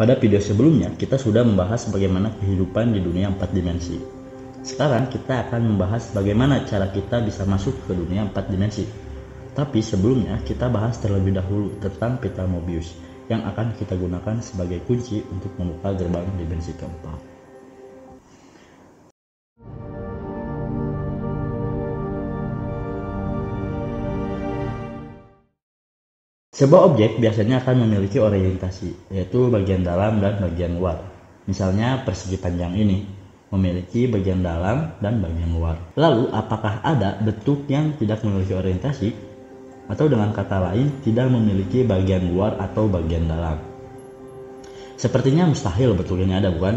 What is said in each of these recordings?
Pada video sebelumnya, kita sudah membahas bagaimana kehidupan di dunia 4 dimensi. Sekarang kita akan membahas bagaimana cara kita bisa masuk ke dunia 4 dimensi. Tapi sebelumnya, kita bahas terlebih dahulu tentang pita Mobius yang akan kita gunakan sebagai kunci untuk membuka gerbang dimensi keempat. Sebuah objek biasanya akan memiliki orientasi, yaitu bagian dalam dan bagian luar. Misalnya persegi panjang ini memiliki bagian dalam dan bagian luar. Lalu apakah ada bentuk yang tidak memiliki orientasi? Atau dengan kata lain, tidak memiliki bagian luar atau bagian dalam? Sepertinya mustahil bentuk ini ada, bukan?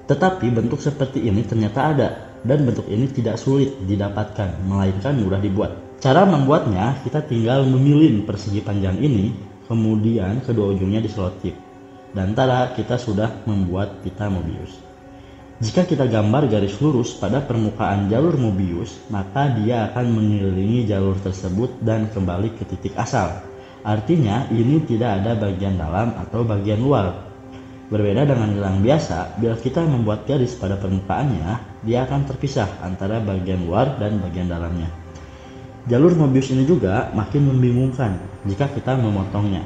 Tetapi bentuk seperti ini ternyata ada, dan bentuk ini tidak sulit didapatkan, melainkan mudah dibuat. Cara membuatnya, kita tinggal memilih persegi panjang ini, kemudian kedua ujungnya diselotip. Dan tada, kita sudah membuat pita Mobius. Jika kita gambar garis lurus pada permukaan jalur Mobius, maka dia akan mengelilingi jalur tersebut dan kembali ke titik asal. Artinya, ini tidak ada bagian dalam atau bagian luar. Berbeda dengan gelang biasa, bila kita membuat garis pada permukaannya, dia akan terpisah antara bagian luar dan bagian dalamnya. Jalur Mobius ini juga makin membingungkan jika kita memotongnya.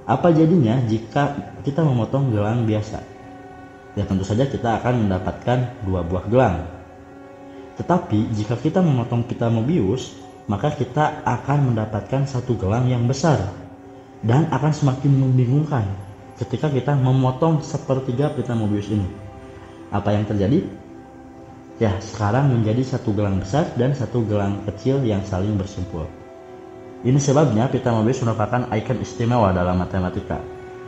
Apa jadinya jika kita memotong gelang biasa? Ya tentu saja kita akan mendapatkan 2 buah gelang. Tetapi jika kita memotong pita Mobius, maka kita akan mendapatkan 1 gelang yang besar. Dan akan semakin membingungkan ketika kita memotong sepertiga pita Mobius ini. Apa yang terjadi? Ya, sekarang menjadi 1 gelang besar dan 1 gelang kecil yang saling bersumpul. Ini sebabnya pita Mobius merupakan ikon istimewa dalam matematika.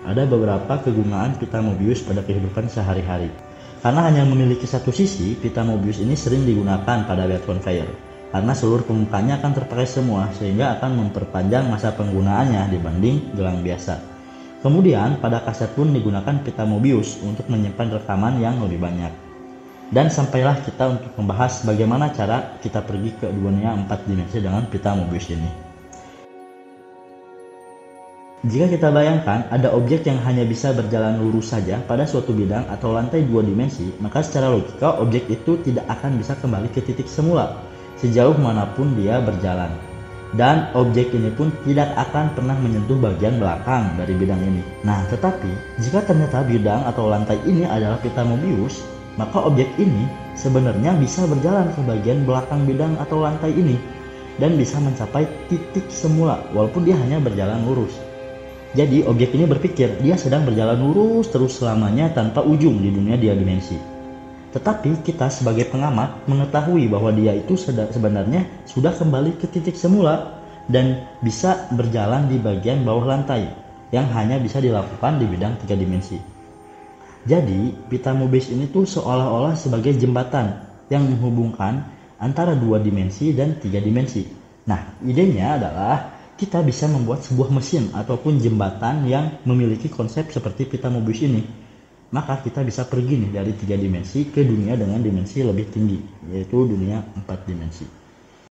Ada beberapa kegunaan pita Mobius pada kehidupan sehari-hari. Karena hanya memiliki 1 sisi, pita Mobius ini sering digunakan pada belt conveyor. Karena seluruh permukaannya akan terpakai semua, sehingga akan memperpanjang masa penggunaannya dibanding gelang biasa. Kemudian, pada kaset pun digunakan pita Mobius untuk menyimpan rekaman yang lebih banyak. Dan sampailah kita untuk membahas bagaimana cara kita pergi ke dunia 4 dimensi dengan pita Mobius ini. Jika kita bayangkan ada objek yang hanya bisa berjalan lurus saja pada suatu bidang atau lantai 2 dimensi, maka secara logika objek itu tidak akan bisa kembali ke titik semula sejauh manapun dia berjalan. Dan objek ini pun tidak akan pernah menyentuh bagian belakang dari bidang ini. Nah, tetapi jika ternyata bidang atau lantai ini adalah pita Mobius, maka objek ini sebenarnya bisa berjalan ke bagian belakang bidang atau lantai ini dan bisa mencapai titik semula walaupun dia hanya berjalan lurus. Jadi objek ini berpikir dia sedang berjalan lurus terus selamanya tanpa ujung di dunia 2 dimensi. Tetapi kita sebagai pengamat mengetahui bahwa dia itu sebenarnya sudah kembali ke titik semula dan bisa berjalan di bagian bawah lantai yang hanya bisa dilakukan di bidang 3 dimensi. Jadi, pita Mobius ini tuh seolah-olah sebagai jembatan yang menghubungkan antara 2 dimensi dan 3 dimensi. Nah, idenya adalah kita bisa membuat sebuah mesin ataupun jembatan yang memiliki konsep seperti pita Mobius ini. Maka kita bisa pergi nih dari 3 dimensi ke dunia dengan dimensi lebih tinggi, yaitu dunia 4 dimensi.